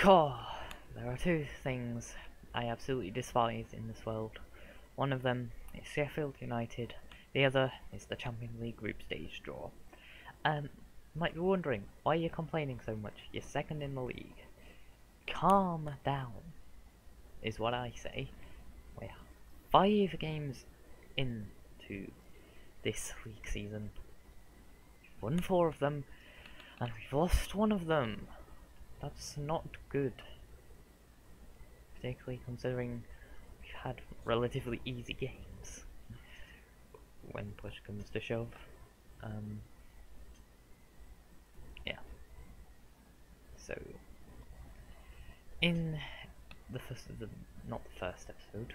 Core. There are two things I absolutely despise in this world. One of them is Sheffield United, the other is the Champions League group stage draw. You might be wondering, why are you complaining so much? You're second in the league. Calm down, is what I say. We're 5 games into this league season. We've won 4 of them, and we've lost 1 of them. That's not good. Particularly considering we've had relatively easy games when push comes to shove. Yeah. So, in the first of the, not the first episode,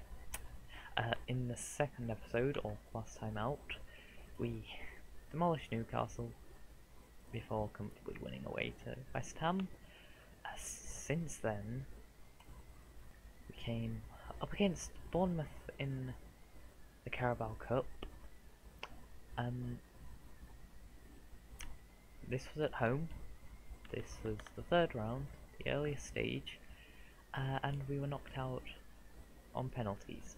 in the second episode, or last time out, we demolished Newcastle before comfortably winning away to West Ham. Since then, we came up against Bournemouth in the Carabao Cup. This was at home. This was the 3rd round, the earliest stage, and we were knocked out on penalties.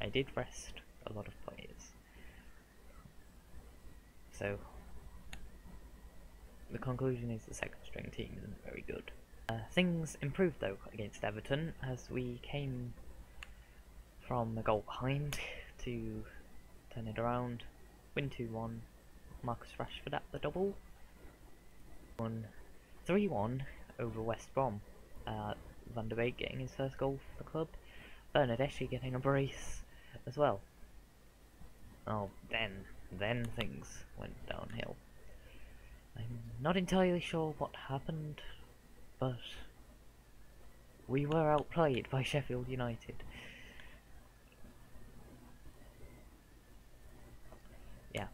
I did rest a lot of players. So, the conclusion is the second string team isn't very good. Things improved though against Everton as we came from a goal behind to turn it around, win 2-1, Marcus Rashford at the double, won 3-1 over West Brom, Van der Beek getting his first goal for the club, Bernardeschi getting a brace as well. Oh, then things went downhill. I'm not entirely sure what happened, but we were outplayed by Sheffield United. Yeah,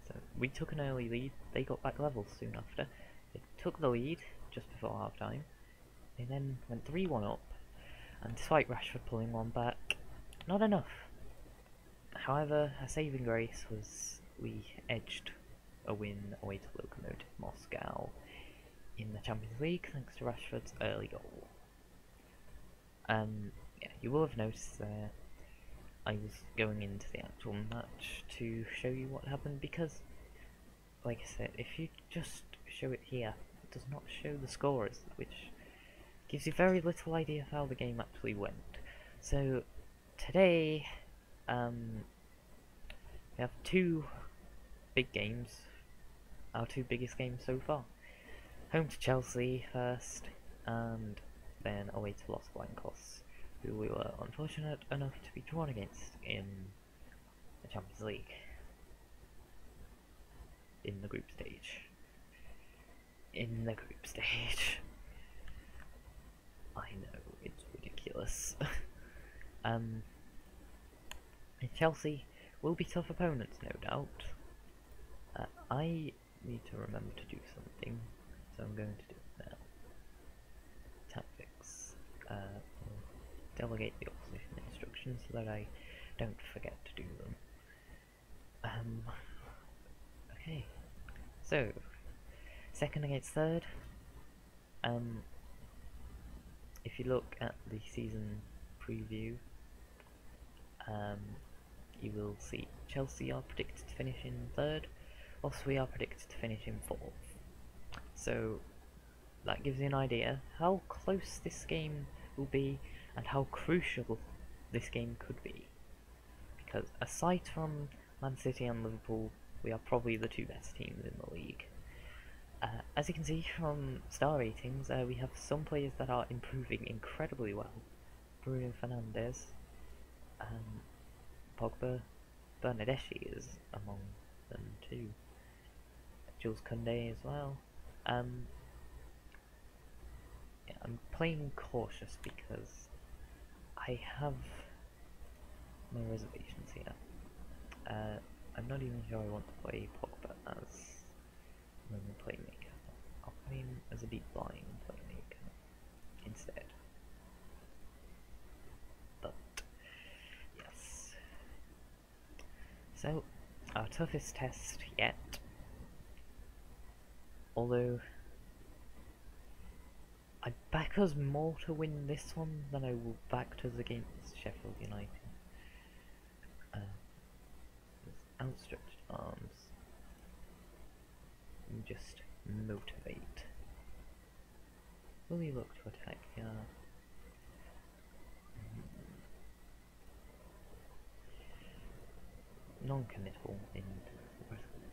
so we took an early lead, they got back level soon after. They took the lead just before half time. They then went 3-1 up, and despite Rashford pulling one back, not enough. However, a saving grace was we edged a win away to Lokomotiv Moscow in the Champions League thanks to Rashford's early goal. Yeah, you will have noticed there I was going into the actual match to show you what happened because, like I said, if you just show it here, it does not show the scores, which gives you very little idea of how the game actually went. So, today, we have 2 big games, our 2 biggest games so far. Home to Chelsea first, and then away to Los Blancos, who we were unfortunate enough to be drawn against in the Champions League. In the group stage. In the group stage. I know, it's ridiculous. Chelsea will be tough opponents, no doubt. I need to remember to do something, so I'm going to do it now. Tactics. Delegate the opposition instructions so that I don't forget to do them. Okay. So, second against third. If you look at the season preview, you will see Chelsea are predicted to finish in 3rd, whilst we are predicted to finish in 4th. So that gives you an idea how close this game will be and how crucial this game could be. Because aside from Man City and Liverpool, we are probably the 2 best teams in the league. As you can see from star ratings, we have some players that are improving incredibly well. Bruno Fernandes, Pogba, Bernardeschi is among them too. Jules Koundé as well. Yeah, I'm playing cautious because I have my reservations here. I'm not even sure I want to play Pogba as normal playmaker. I'll play him as a deep lying playmaker instead. But yes. So, our toughest test yet, although I'm back back us more to win this one than I will back us against Sheffield United. Outstretched arms. And just motivate. Will he look to attack? Yeah. Non-committal in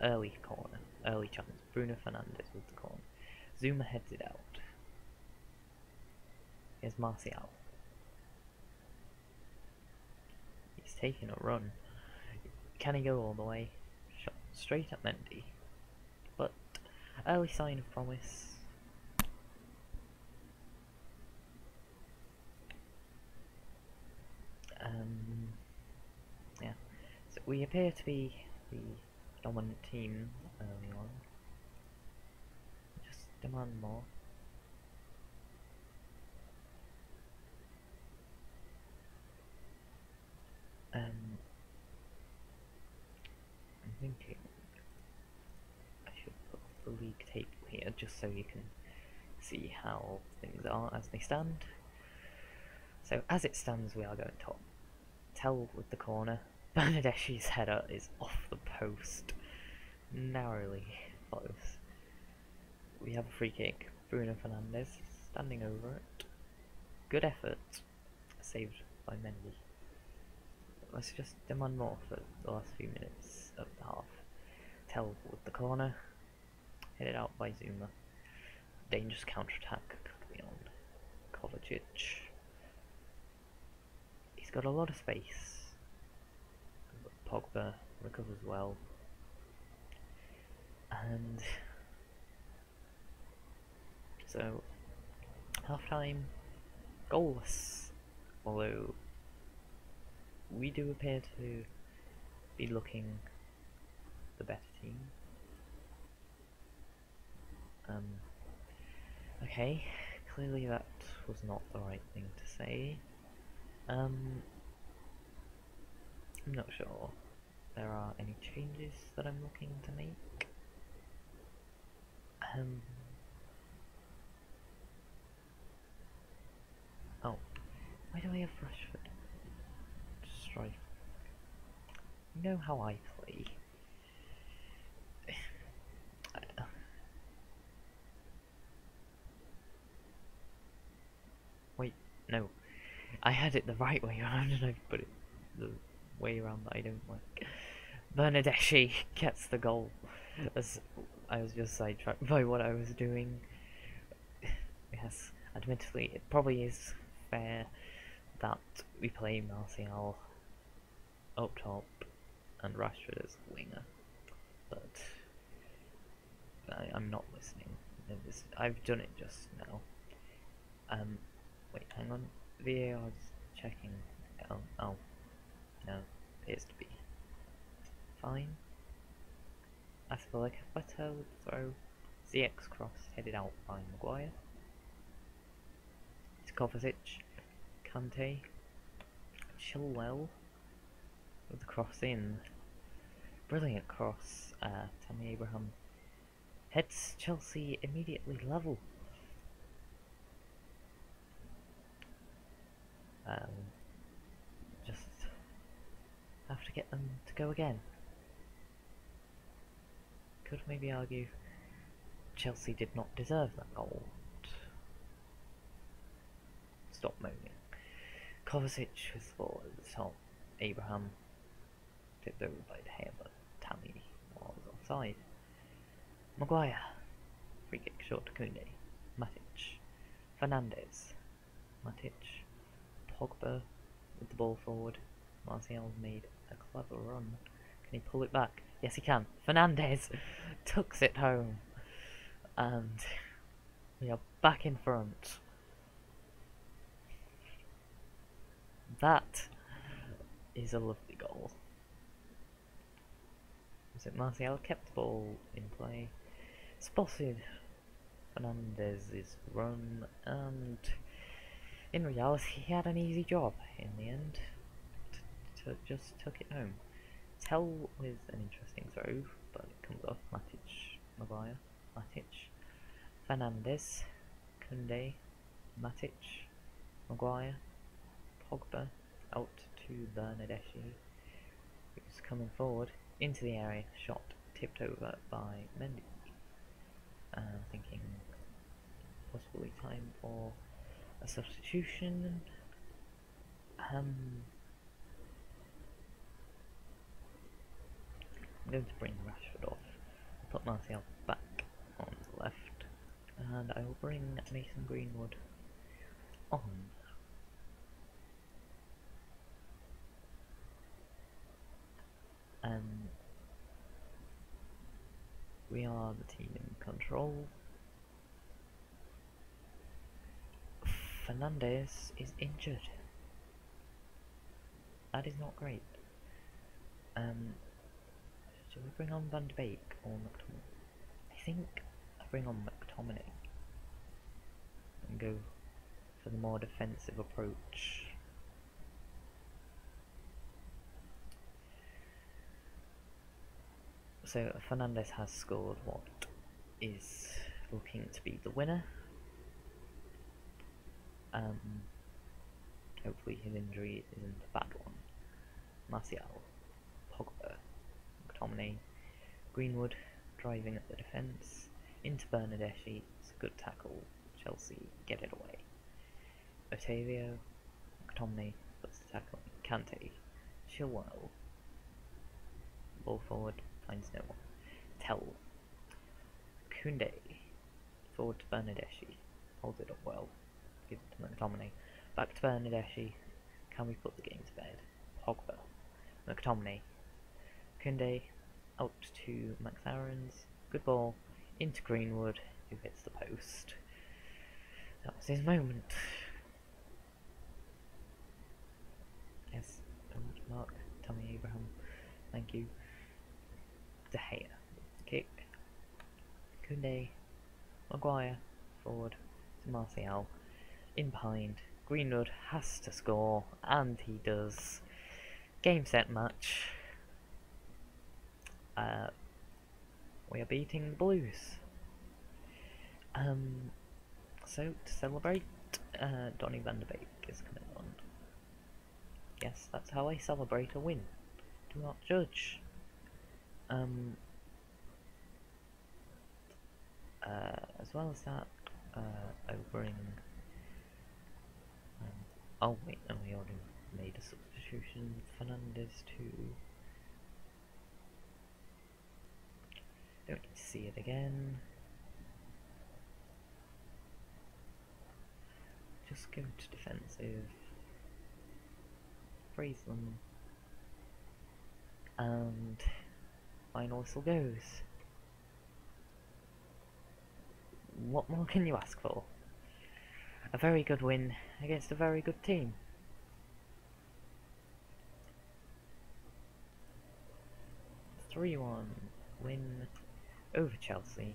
early corner, early chance. Bruno Fernandes with the corner. Zuma heads it out. Here's Martial. He's taking a run. Can he go all the way? Shot straight at Mendy. But early sign of promise. Yeah. So we appear to be the dominant team early on. Just demand more. I'm thinking I should put the league table here just so you can see how things are as they stand. So as it stands, we are going top. Tell with the corner. Bernadeschi's header is off the post. Narrowly close. We have a free kick. Bruno Fernandes standing over it. Good effort. Saved by Mendy. Let's just demand more for the last few minutes of the half. Tell with the corner. Headed out by Zuma. Dangerous counter-attack could be on Kovacic. He's got a lot of space. Pogba recovers well. And so half time goalless. Although we do appear to be looking the better team. Okay, clearly that was not the right thing to say. I'm not sure there are any changes that I'm looking to make. Oh, why do I have Rashford? Strike. You know how I play. Wait, no. I had it the right way around and I put it the way around that I don't like. Bernadeschi gets the goal. As I was just sidetracked by what I was doing. Yes, admittedly, it probably is fair that we play Martial up top and Rashford as winger, but I'm not listening. I've done it just now. Wait, hang on. VAR's checking. Oh, no, appears to be fine. Aspilicueta with the throw. ZX cross headed out by Maguire. It's Kovacic, Kante, Chilwell with the cross in. Brilliant cross. Tammy Abraham heads Chelsea immediately level. Just have to get them to go again. Could maybe argue Chelsea did not deserve that goal. Stop moaning. Kovacic with the ball at the top. Abraham tipped over by De Gea, but Tammy was offside. Maguire. Free kick short to Koundé. Matic. Fernandes. Matic. Pogba with the ball forward. Martial made a clever run. Can he pull it back? Yes, he can. Fernandes tucks it home. And we are back in front. That is a lovely goal. Was it Martial kept the ball in play? Spotted Fernandez's run, and in reality he had an easy job in the end. Just took it home. Tell with an interesting throw, but it comes off. Matic, Maguire, Matic, Fernandes, Koundé, Matic, Maguire, Pogba, out to Bernadeschi, who's coming forward into the area, shot tipped over by Mendy. Thinking possibly time for a substitution. I'm going to bring Rashford off, put Martial back on the left, and I will bring Mason Greenwood on. We are the team in control. Fernandes is injured. That is not great. Should we bring on Van de Beek or McTominay? I think I bring on McTominay and go for the more defensive approach. So Fernandes has scored what is looking to be the winner. Hopefully his injury isn't a bad one. Martial, Pogba, McTominay, Greenwood driving at the defence, into Bernadeschi, it's a good tackle, Chelsea get it away. Otavio, McTominay puts the tackle, Kante, Chilwell, ball forward, finds no one. Tell, Koundé, forward to Bernadeschi, holds it up well, gives it to McTominay, back to Bernadeschi, can we put the game to bed? Pogba, McTominay, Koundé, out to McLaren's, good ball, into Greenwood, who hits the post. That was his moment. Yes, Mark, Tommy Abraham, thank you. De Gea, kick, Koundé, Maguire, forward to Martial, in behind, Greenwood has to score, and he does. Game, set, match. We are beating the Blues. So to celebrate, Donny van de Beek is coming on. Yes, that's how I celebrate a win. Do not judge. As well as that, I'll bring. Oh wait, no, we already made a substitution. Fernandes to. Don't need to see it again. Just go to defensive. Freeze them. And final whistle goes. What more can you ask for? A very good win against a very good team. A 3-1 win over Chelsea.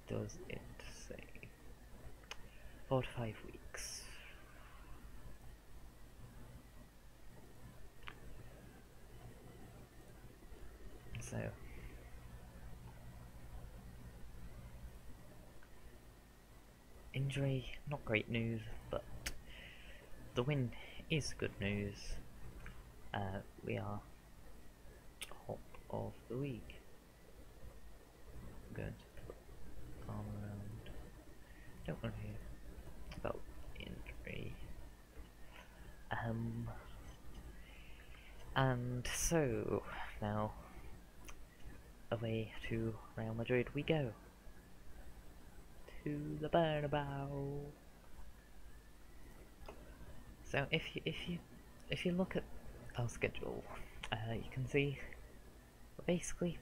Does it say 4 to 5 weeks? So injury, not great news, but the win is good news. We are top of the league. I'm going to put arm around. Don't worry about injury. And so now away to Real Madrid we go. To the Bernabeu. So if you look at our schedule, you can see we're basically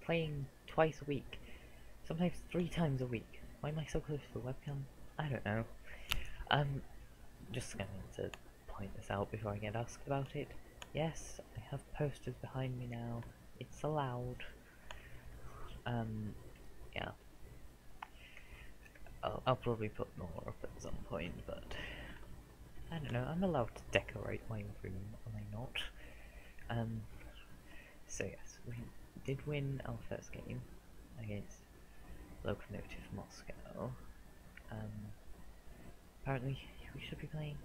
playing twice a week, sometimes 3 times a week. Why am I so close to the webcam? I don't know. Just going to point this out before I get asked about it. Yes, I have posters behind me now. It's allowed. Yeah. I'll probably put more up at some point, but I don't know, I'm allowed to decorate my room, am I not? So yes, we did win our first game against Locomotive Moscow. Apparently we should be playing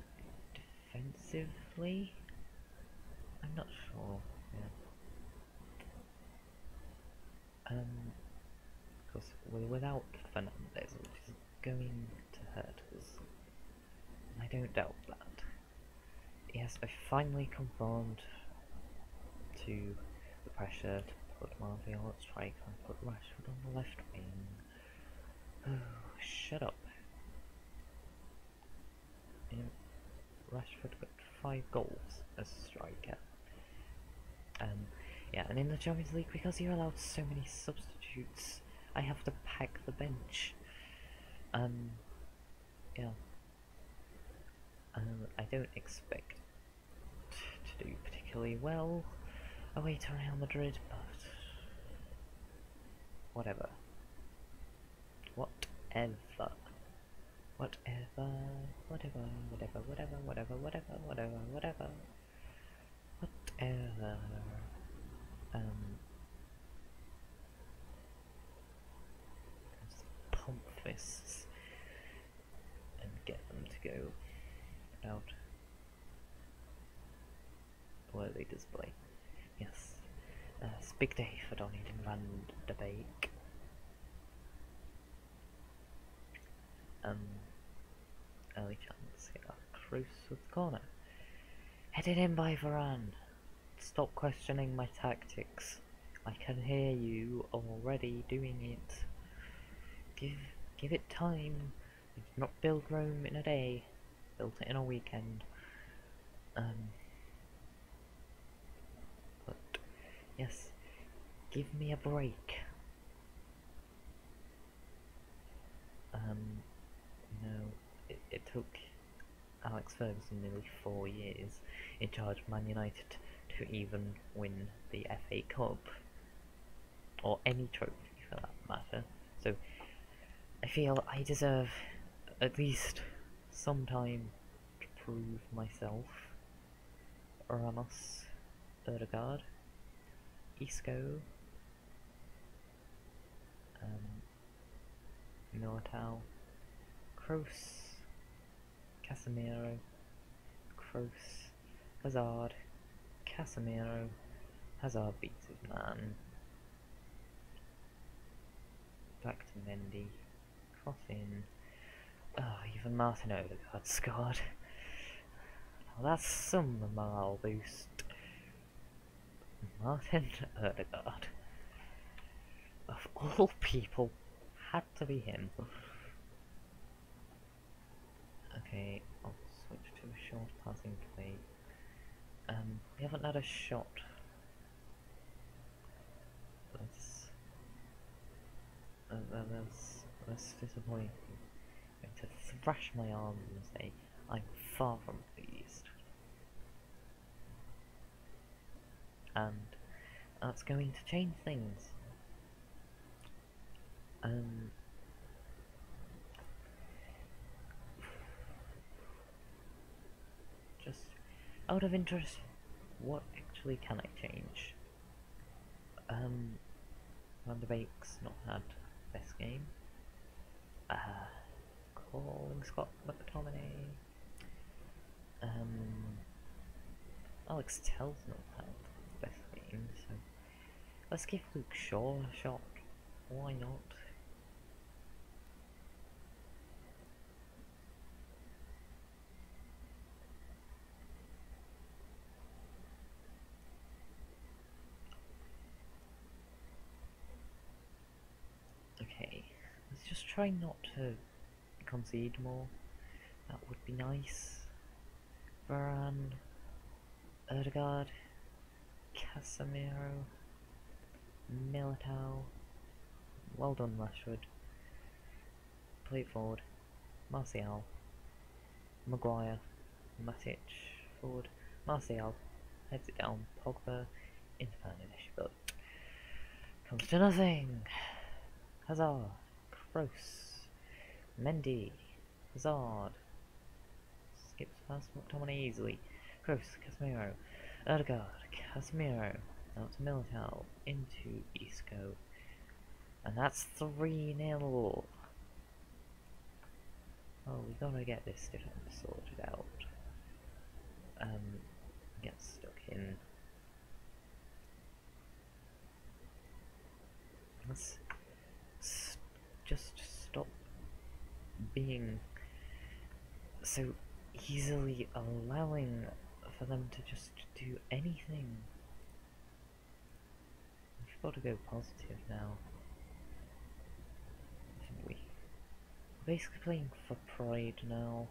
defensively? I'm not sure. Yeah. Because we're without Fernandez, which is going to hurt us. I don't doubt that. Yes, I finally conformed to the pressure to put Martial at striker and put Rashford on the left wing. Oh, shut up. You know, Rashford got 5 goals as a striker. Yeah, and in the Champions League, because you're allowed so many substitutes, I have to pack the bench. Yeah. I don't expect to do particularly well away to Real Madrid, but whatever. Whatever. Whatever. Whatever. Whatever. Whatever. Whatever. Whatever. Whatever. Whatever. Whatever. Let's pump fists and get them to go without worthy display. Yes. It's a big day for Donny van de Beek. Early chance here. Cruz with the corner. Headed in by Varane. Stop questioning my tactics. I can hear you already doing it. Give it time. You did not build Rome in a day. Built it in a weekend. But yes, give me a break. It took Alex Ferguson nearly 4 years in charge of Man United to even win the FA Cup, or any trophy for that matter, so I feel I deserve at least some time to prove myself. Ramos, Odegaard, Isco, Militao, Kroos, Casemiro, Kroos, Hazard, Casemiro. Hazard beats his man. Back to Mendy. Cross in. Oh, even Martin Odegaard scored. Now that's some morale boost. Martin Odegaard. Of all people, had to be him. Okay, I'll switch to a short passing play. We haven't had a shot. That's disappointing. I'm going to thrash my arms and say, I'm far from pleased. And that's going to change things. Just out of interest, what actually can I change? Van de Beek's not had best game. Calling Scott McTominay. Alex Tell's not had best game, so let's give Luke Shaw a shot. Why not? Okay, let's just try not to concede more. That would be nice. Varane, Odegaard, Casemiro, Militao. Well done, Rashford. Play it forward. Martial, Maguire, Matic, forward. Martial heads it down. Pogba into Fernandes, but comes to nothing. Hazard, Kroos, Mendy, Hazard, skips past McTominay easily. Kroos, Casemiro, Odegaard, Casemiro, Out to Militao, into Isco, and that's 3-0. Oh, we gotta get this defense sorted out. Get stuck in. Let's just stop being so easily allowing for them to just do anything. We've got to go positive now. We're basically playing for pride now.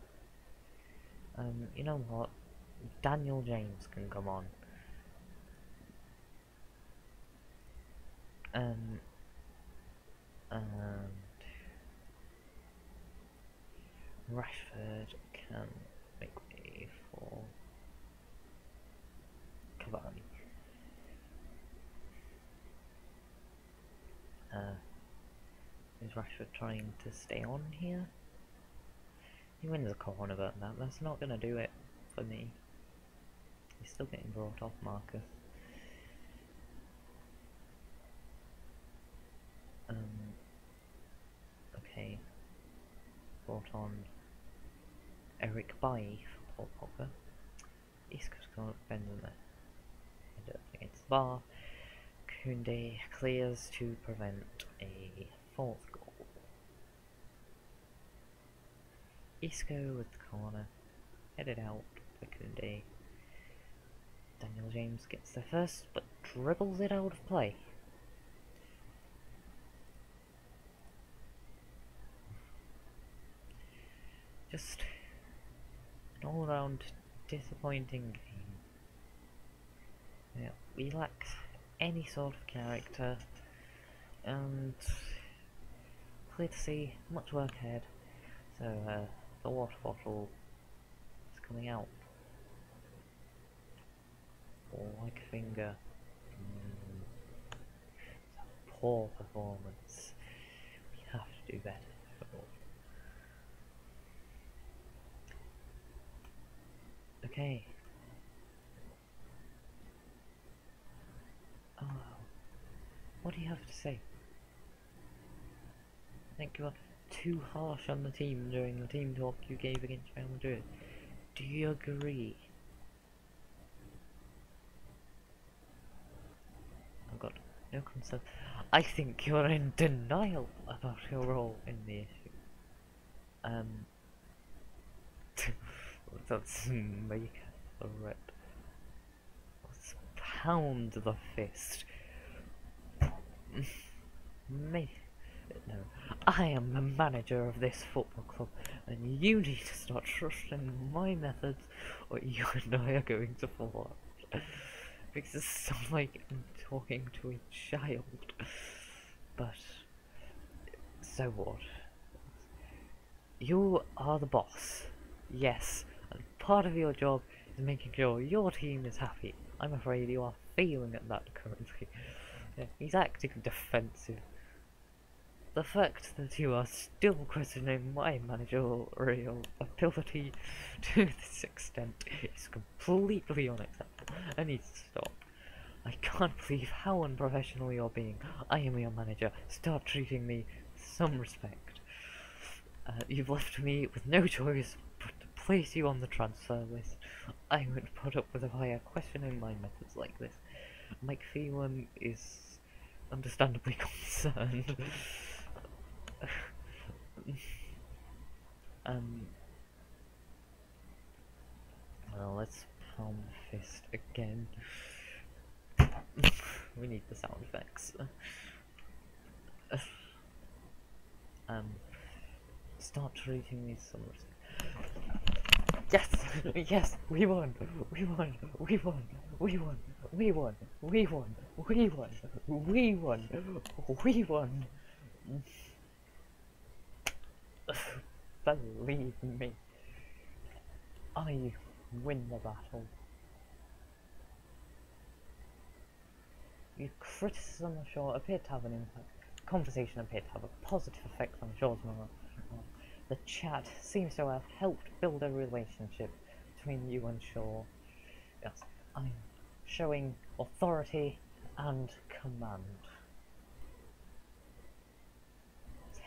You know what? Daniel James can come on. And Rashford can make way for Cavani. Is Rashford trying to stay on here? He wins a corner, but that's not gonna do it for me. He's still getting brought off Marcus. Okay. Brought on Eric Bailly for Paul Pogba. Isco's got Benzema. Head up against the bar. Koundé clears to prevent a 4th goal. Isco with the corner. Headed out for Koundé. Daniel James gets the first, but dribbles it out of play. Just an all-round disappointing game. Yeah, we lack any sort of character, and clear to see much work ahead. So the water bottle is coming out. Like a finger. It's a poor performance. We have to do better. Okay. Oh, what do you have to say? I think you are too harsh on the team during the team talk you gave against Real Madrid. Do you agree? I've got no concern. I think you're in denial about your role in the issue. Let's make a threat. Let's pound the fist. Me? No. I am the manager of this football club, and you need to start trusting my methods, or you and I are going to fall out. Because it sounds like I'm talking to a child. But so what? You are the boss. Yes. And part of your job is making sure your team is happy. I'm afraid you are failing at that currently. Yeah, he's acting defensive. The fact that you are still questioning my managerial ability to this extent is completely unacceptable and needs to stop. I can't believe how unprofessional you're being. I am your manager. Start treating me with some respect. You've left me with no choice but to place you on the transfer list. I won't put up with a player questioning my methods like this. Mike Phelan is understandably concerned. Well, let's palm the fist again. We need the sound effects. Start treating me some respect. Yes! Yes! We won! We won! We won! We won! We won! We won! We won! We won! We won! Believe me, I win the battle. Your criticism of Shaw appeared to have an impact. Conversation appeared to have a positive effect on Shaw's morale. The chat seems to have helped build a relationship between you and Shaw. Yes, I'm showing authority and command.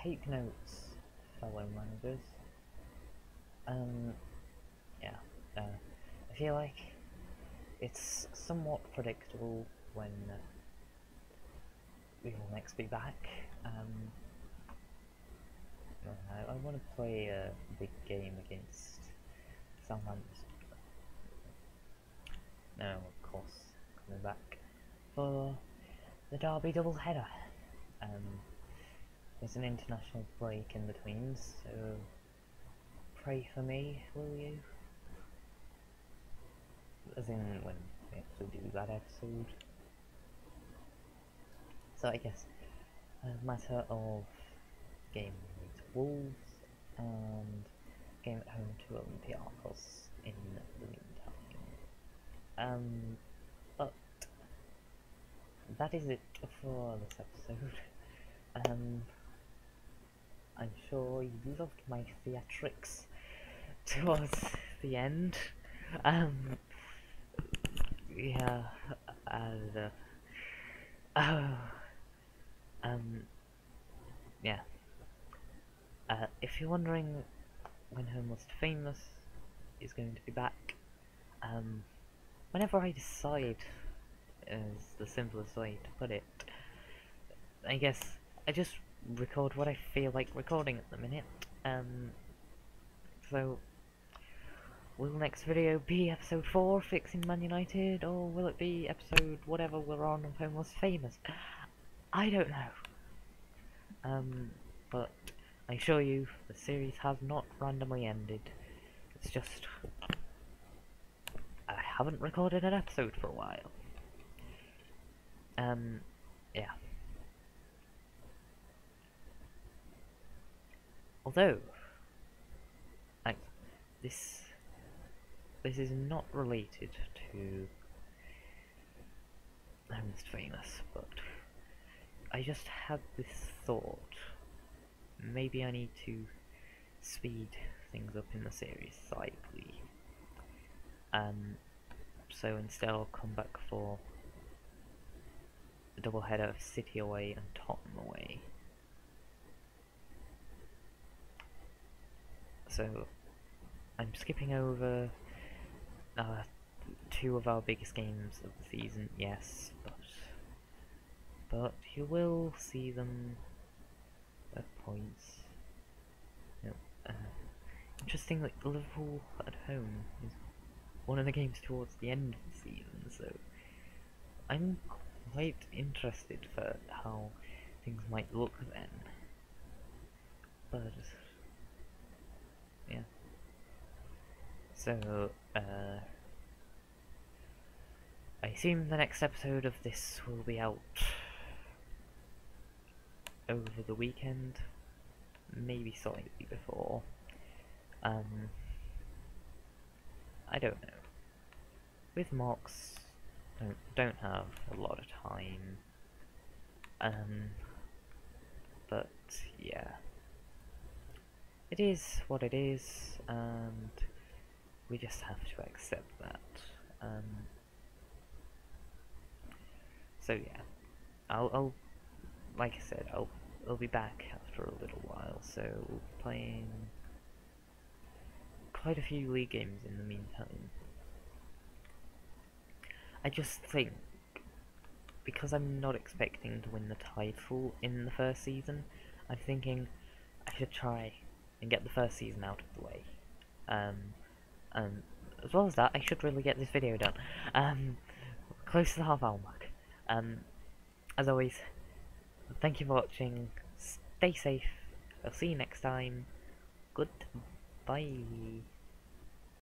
Take notes, fellow managers. Yeah, I feel like it's somewhat predictable when we will next be back. I want to play a big game against Southampton. No, of course, coming back for the Derby double header. There's an international break in between, so pray for me, will you? As in when we actually do that episode. So I guess a matter of game with Wolves and game at home to Olympiacos in the meantime. But that is it for this episode. I'm sure you loved my theatrics towards the end. Yeah, and yeah. If you're wondering when her most famous is going to be back, whenever I decide is the simplest way to put it. I guess I just record what I feel like recording at the minute. So will next video be episode 4, fixing Man United, or will it be episode whatever we're on of Home Most Famous? I don't know. But I assure you, the series has not randomly ended. It's just I haven't recorded an episode for a while. Yeah. Although, like, this is not related to Most Famous, but I just had this thought. Maybe I need to speed things up in the series slightly. So instead I'll come back for a double header of City away and Tottenham away. So I'm skipping over 2 of our biggest games of the season, yes, but you will see them at points. Interesting that Liverpool at home is one of the games towards the end of the season, so I'm quite interested for how things might look then. But yeah. So I assume the next episode of this will be out over the weekend, maybe slightly before. I don't know. With mocks, don't have a lot of time. But yeah, it is what it is, and we just have to accept that. So yeah, I'll like I said, I'll be back after a little while. So we'll be playing quite a few league games in the meantime. I just think, because I'm not expecting to win the title in the first season, I'm thinking I should try and get the first season out of the way. And as well as that, I should really get this video done. Close to the half-hour mark. As always, thank you for watching. Stay safe. I'll see you next time. Goodbye.